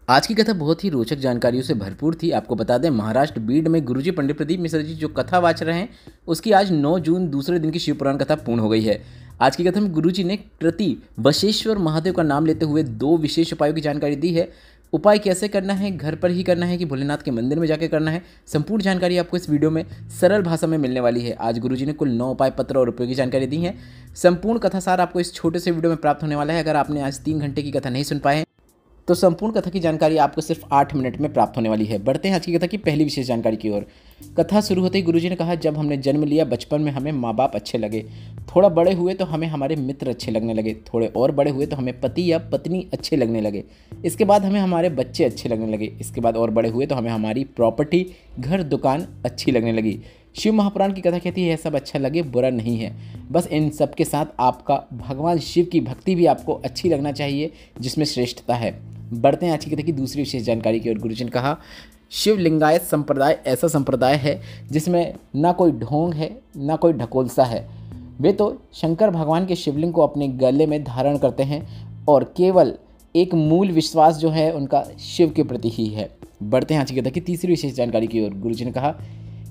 आज की कथा बहुत ही रोचक जानकारियों से भरपूर थी। आपको बता दें, महाराष्ट्र बीड में गुरुजी पंडित प्रदीप मिश्रा जी जो कथा वाच रहे हैं, उसकी आज 9 जून दूसरे दिन की शिव पुराण कथा पूर्ण हो गई है। आज की कथा में गुरुजी ने कृति वशेश्वर महादेव का नाम लेते हुए 2 विशेष उपायों की जानकारी दी है। उपाय कैसे करना है, घर पर ही करना है कि भोलेनाथ के मंदिर में जाकर करना है, संपूर्ण जानकारी आपको इस वीडियो में सरल भाषा में मिलने वाली है। आज गुरुजी ने कुल 9 उपाय, पत्र और उपयोगी जानकारी दी है। संपूर्ण कथा सार आपको इस छोटे से वीडियो में प्राप्त होने वाला है। अगर आपने आज 3 घंटे की कथा नहीं सुन पाए तो संपूर्ण कथा की जानकारी आपको सिर्फ 8 मिनट में प्राप्त होने वाली है। बढ़ते हैं आज की कथा की पहली विशेष जानकारी की ओर। कथा शुरू होते ही गुरुजी ने कहा, जब हमने जन्म लिया बचपन में हमें माँ बाप अच्छे लगे, थोड़ा बड़े हुए तो हमें हमारे मित्र अच्छे लगने लगे, थोड़े और बड़े हुए तो हमें पति या पत्नी अच्छे लगने लगे, इसके बाद हमें हमारे बच्चे अच्छे लगने लगे, इसके बाद और बड़े हुए तो हमें हमारी प्रॉपर्टी, घर, दुकान अच्छी लगने लगी। शिव महापुराण की कथा कहती है, यह सब अच्छा लगे बुरा नहीं है, बस इन सब के साथ आपका भगवान शिव की भक्ति भी आपको अच्छी लगना चाहिए, जिसमें श्रेष्ठता है। बढ़ते हैं आज की कथा की दूसरी विशेष जानकारी की ओर। गुरुजी ने कहा, शिव लिंगायत संप्रदाय ऐसा संप्रदाय है जिसमें ना कोई ढोंग है ना कोई ढकोलसा है। वे तो शंकर भगवान के शिवलिंग को अपने गले में धारण करते हैं और केवल एक मूल विश्वास जो है उनका शिव के प्रति ही है। बढ़ते हैं आज की कथा की तीसरी विशेष जानकारी की ओर। गुरुजी ने कहा,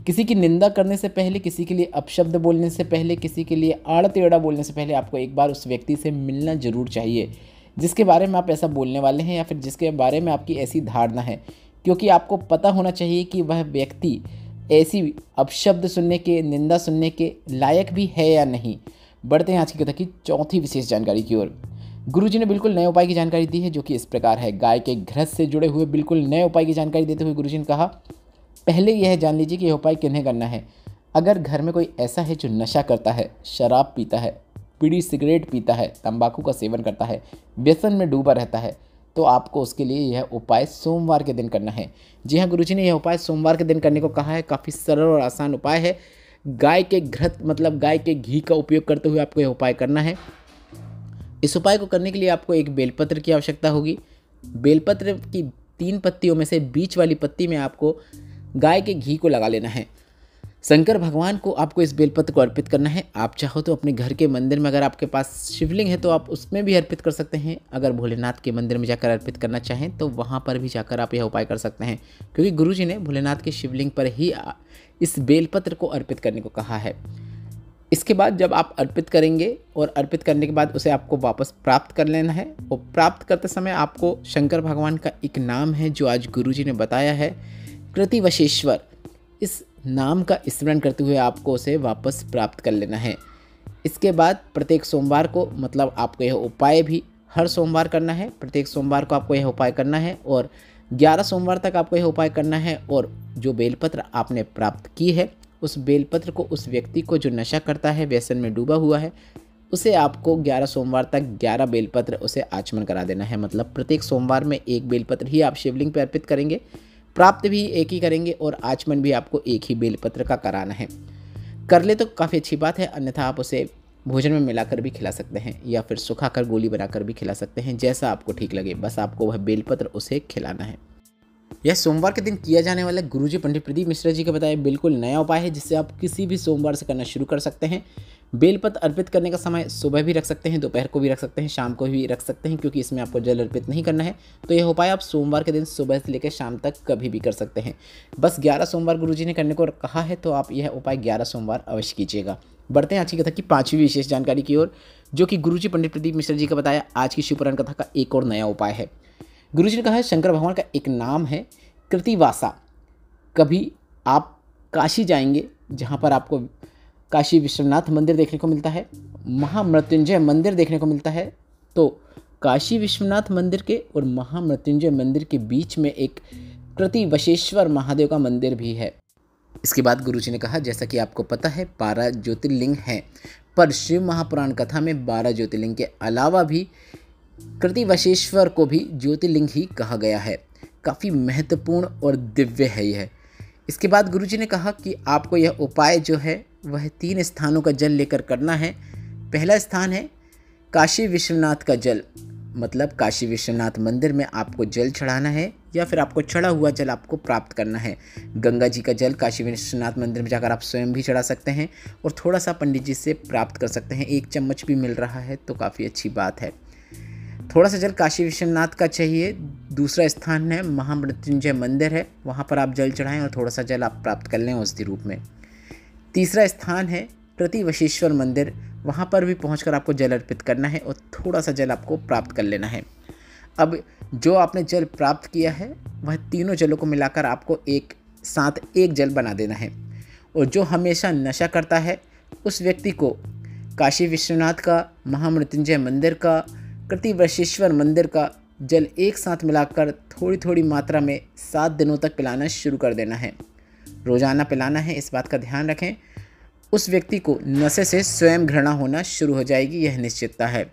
किसी की निंदा करने से पहले, किसी के लिए अपशब्द बोलने से पहले, किसी के लिए आड़ टेढ़ा बोलने से पहले आपको एक बार उस व्यक्ति से मिलना जरूर चाहिए जिसके बारे में आप ऐसा बोलने वाले हैं या फिर जिसके बारे में आपकी ऐसी धारणा है, क्योंकि आपको पता होना चाहिए कि वह व्यक्ति ऐसी अपशब्द सुनने के, निंदा सुनने के लायक भी है या नहीं। बढ़ते हैं आज की कथा की चौथी विशेष जानकारी की ओर। गुरुजी ने बिल्कुल नए उपाय की जानकारी दी है, जो कि इस प्रकार है। गाय के घृत से जुड़े हुए बिल्कुल नए उपाय की जानकारी देते हुए गुरुजी ने कहा, पहले यह जान लीजिए कि यह उपाय किन्हें करना है। अगर घर में कोई ऐसा है जो नशा करता है, शराब पीता है, बीड़ी सिगरेट पीता है, तंबाकू का सेवन करता है, व्यसन में डूबा रहता है, तो आपको उसके लिए यह उपाय सोमवार के दिन करना है। जी हाँ, गुरुजी ने यह उपाय सोमवार के दिन करने को कहा है। काफ़ी सरल और आसान उपाय है। गाय के घृत मतलब गाय के घी का उपयोग करते हुए आपको यह उपाय करना है। इस उपाय को करने के लिए आपको एक बेलपत्र की आवश्यकता होगी। बेलपत्र की 3 पत्तियों में से बीच वाली पत्ती में आपको गाय के घी को लगा लेना है। शंकर भगवान को आपको इस बेलपत्र को अर्पित करना है। आप चाहो तो अपने घर के मंदिर में, अगर आपके पास शिवलिंग है तो आप उसमें भी अर्पित कर सकते हैं। अगर भोलेनाथ के मंदिर में जाकर अर्पित करना चाहें तो वहाँ पर भी जाकर आप यह उपाय कर सकते हैं, क्योंकि गुरुजी ने भोलेनाथ के शिवलिंग पर ही इस बेलपत्र को अर्पित करने को कहा है। इसके बाद जब आप अर्पित करेंगे और अर्पित करने के बाद उसे आपको वापस प्राप्त कर लेना है, और प्राप्त करते समय आपको शंकर भगवान का एक नाम है जो आज गुरुजी ने बताया है, कृति वशेश्वर, इस नाम का स्मरण करते हुए आपको उसे वापस प्राप्त कर लेना है। इसके बाद प्रत्येक सोमवार को, मतलब आपको यह उपाय भी हर सोमवार करना है। प्रत्येक सोमवार को आपको यह उपाय करना है और 11 सोमवार तक आपको यह उपाय करना है। और जो बेलपत्र आपने प्राप्त की है, उस बेलपत्र को उस व्यक्ति को जो नशा करता है, व्यसन में डूबा हुआ है, उसे आपको 11 सोमवार तक 11 बेलपत्र उसे आचमन करा देना है। मतलब प्रत्येक सोमवार में एक बेलपत्र ही आप शिवलिंग पर अर्पित करेंगे, प्राप्त भी एक ही करेंगे और आचमन भी आपको एक ही बेलपत्र का कराना है। कर ले तो काफ़ी अच्छी बात है, अन्यथा आप उसे भोजन में मिलाकर भी खिला सकते हैं या फिर सुखाकर गोली बनाकर भी खिला सकते हैं, जैसा आपको ठीक लगे। बस आपको वह बेलपत्र उसे खिलाना है। यह सोमवार के दिन किया जाने वाला गुरुजी पंडित प्रदीप मिश्रा जी का बताया बिल्कुल नया उपाय है, जिससे आप किसी भी सोमवार से करना शुरू कर सकते हैं। बेलपत्र अर्पित करने का समय सुबह भी रख सकते हैं, दोपहर को भी रख सकते हैं, शाम को भी रख सकते हैं, क्योंकि इसमें आपको जल अर्पित नहीं करना है। तो यह उपाय आप सोमवार के दिन सुबह से लेकर शाम तक कभी भी कर सकते हैं। बस 11 सोमवार गुरुजी ने करने को कहा है, तो आप यह उपाय 11 सोमवार अवश्य कीजिएगा। बढ़ते हैं आज की कथा की 5वीं विशेष जानकारी की ओर, जो कि गुरुजी पंडित प्रदीप मिश्रा जी का बताया आज की शिवपुराण कथा का एक और नया उपाय है। गुरुजी ने कहा है, शंकर भगवान का एक नाम है कृतिवासा। कभी आप काशी जाएंगे, जहाँ पर आपको काशी विश्वनाथ मंदिर देखने को मिलता है, महामृत्युंजय मंदिर देखने को मिलता है, तो काशी विश्वनाथ मंदिर के और महामृत्युंजय मंदिर के बीच में एक कृति वशेश्वर महादेव का मंदिर भी है। इसके बाद गुरुजी ने कहा, जैसा कि आपको पता है 12 ज्योतिर्लिंग हैं, पर शिव महापुराण कथा में 12 ज्योतिर्लिंग के अलावा भी कृति वशेश्वर को भी ज्योतिर्लिंग ही कहा गया है। काफ़ी महत्वपूर्ण और दिव्य है यह। इसके बाद गुरुजी ने कहा कि आपको यह उपाय जो है वह 3 स्थानों का जल लेकर करना है। पहला स्थान है काशी विश्वनाथ का जल, मतलब काशी विश्वनाथ मंदिर में आपको जल चढ़ाना है या फिर आपको चढ़ा हुआ जल आपको प्राप्त करना है। गंगा जी का जल काशी विश्वनाथ मंदिर में जाकर आप स्वयं भी चढ़ा सकते हैं और थोड़ा सा पंडित जी से प्राप्त कर सकते हैं। 1 चम्मच भी मिल रहा है तो काफ़ी अच्छी बात है। थोड़ा सा जल काशी विश्वनाथ का चाहिए। दूसरा स्थान है महामृत्युंजय मंदिर है, वहाँ पर आप जल चढ़ाएं और थोड़ा सा जल आप प्राप्त कर लें औषधि रूप में। तीसरा स्थान है प्रतिवशीश्वर मंदिर, वहाँ पर भी पहुंचकर आपको जल अर्पित करना है और थोड़ा सा जल आपको प्राप्त कर लेना है। अब जो आपने जल प्राप्त किया है वह तीनों जलों को मिलाकर आपको एक साथ एक जल बना देना है। और जो हमेशा नशा करता है उस व्यक्ति को काशी विश्वनाथ का, महामृत्युंजय मंदिर का, प्रतिवशीश्वर मंदिर का जल एक साथ मिलाकर थोड़ी थोड़ी मात्रा में 7 दिनों तक पिलाना शुरू कर देना है। रोज़ाना पिलाना है, इस बात का ध्यान रखें। उस व्यक्ति को नशे से स्वयं घृणा होना शुरू हो जाएगी, यह निश्चितता है।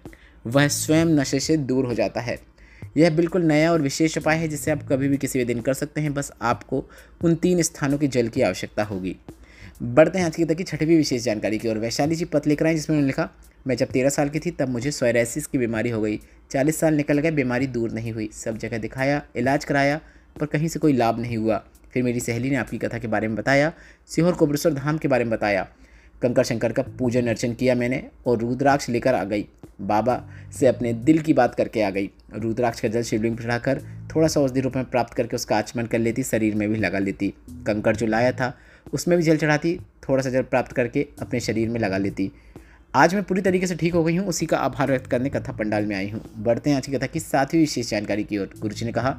वह स्वयं नशे से दूर हो जाता है। यह बिल्कुल नया और विशेष उपाय है जिसे आप कभी भी किसी भी दिन कर सकते हैं। बस आपको उन 3 स्थानों के जल की आवश्यकता होगी। बढ़ते हैं आज की तक की 6वीं विशेष जानकारी की ओर। वैशाली जी पत्र लिख रहे हैं जिसमें उन्होंने लिखा, मैं जब 13 साल की थी तब मुझे सोरायसिस की बीमारी हो गई। 40 साल निकल गए, बीमारी दूर नहीं हुई। सब जगह दिखाया, इलाज कराया, पर कहीं से कोई लाभ नहीं हुआ। फिर मेरी सहेली ने आपकी कथा के बारे में बताया, सीहोर कोबरेश्वर धाम के बारे में बताया। कंकर शंकर का पूजन अर्चन किया मैंने और रुद्राक्ष लेकर आ गई। बाबा से अपने दिल की बात करके आ गई। रुद्राक्ष का जल शिवलिंग पर चढ़ाकर थोड़ा सा औषधि रूप में प्राप्त करके उसका आचमन कर लेती, शरीर में भी लगा लेती। कंकर जो लाया था उसमें भी जल चढ़ाती, थोड़ा सा जल प्राप्त करके अपने शरीर में लगा लेती। आज मैं पूरी तरीके से ठीक हो गई हूँ, उसी का आभार व्यक्त करने कथा पंडाल में आई हूँ। बढ़ते हैं आज की कथा की 7वीं विशेष जानकारी की ओर। गुरुजी ने कहा,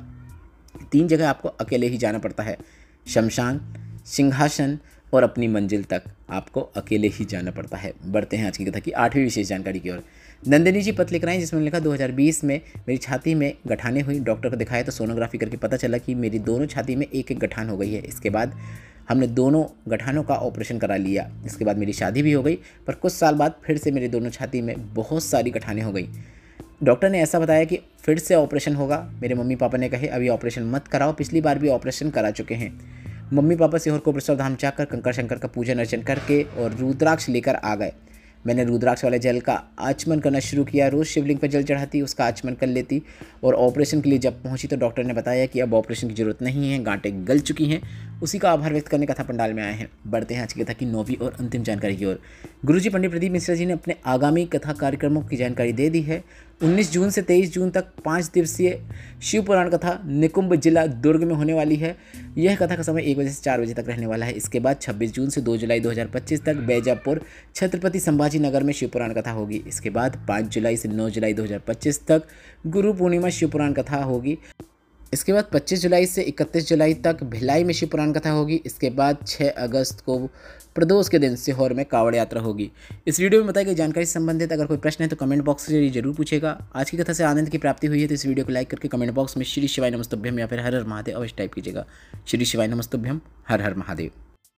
3 जगह आपको अकेले ही जाना पड़ता है, शमशान, सिंहासन और अपनी मंजिल तक आपको अकेले ही जाना पड़ता है। बढ़ते हैं आज की कथा की 8वीं विशेष जानकारी की ओर। नंदिनी जी पत्र लिख रहे हैं जिसमें लिखा, 2020 में मेरी छाती में गठाने हुई। डॉक्टर को दिखाया तो सोनोग्राफी करके पता चला कि मेरी दोनों छाती में एक एक गठान हो गई है। इसके बाद हमने दोनों गठानों का ऑपरेशन करा लिया। इसके बाद मेरी शादी भी हो गई, पर कुछ साल बाद फिर से मेरी दोनों छाती में बहुत सारी गठानें हो गई। डॉक्टर ने ऐसा बताया कि फिर से ऑपरेशन होगा। मेरे मम्मी पापा ने कहे अभी ऑपरेशन मत कराओ, पिछली बार भी ऑपरेशन करा चुके हैं। मम्मी पापा सीहोर कोबरेश्वर धाम जाकर कंकर शंकर का पूजन अर्चन करके और रुद्राक्ष लेकर आ गए। मैंने रुद्राक्ष वाले जल का आचमन करना शुरू किया। रोज़ शिवलिंग पर जल चढ़ाती, उसका आचमन कर लेती। और ऑपरेशन के लिए जब पहुंची तो डॉक्टर ने बताया कि अब ऑपरेशन की जरूरत नहीं है, गांठें गल चुकी हैं। उसी का आभार व्यक्त करने कथा पंडाल में आए हैं। बढ़ते हैं आज की कथा की 9वीं और अंतिम जानकारी की ओर। गुरुजी पंडित प्रदीप मिश्रा जी ने अपने आगामी कथा कार्यक्रमों की जानकारी दे दी है। 19 जून से 23 जून तक 5 दिवसीय शिव पुराण कथा निकुंभ जिला दुर्ग में होने वाली है। यह कथा का समय 1 बजे से 4 बजे तक रहने वाला है। इसके बाद 26 जून से 2 जुलाई 2025 तक बैजापुर छत्रपति संभाजी नगर में शिव पुराण कथा होगी। इसके बाद 5 जुलाई से 9 जुलाई 2025 तक गुरु पूर्णिमा शिव पुराण कथा होगी। इसके बाद 25 जुलाई से 31 जुलाई तक भिलाई में शिव पुराण कथा होगी। इसके बाद 6 अगस्त को प्रदोष के दिन सीहोर में कावड़ यात्रा होगी। इस वीडियो में बताई गई जानकारी से संबंधित अगर कोई प्रश्न है तो कमेंट बॉक्स से जरूर पूछेगा। आज की कथा से आनंद की प्राप्ति हुई है तो इस वीडियो को लाइक करके कमेंट बॉक्स में श्री शिवाय नमस्तुभ्यम या फिर हर हर महादेव अवश्य टाइप कीजिएगा। श्री शिवाय नमस्तुभ्यम, हर हर महादेव।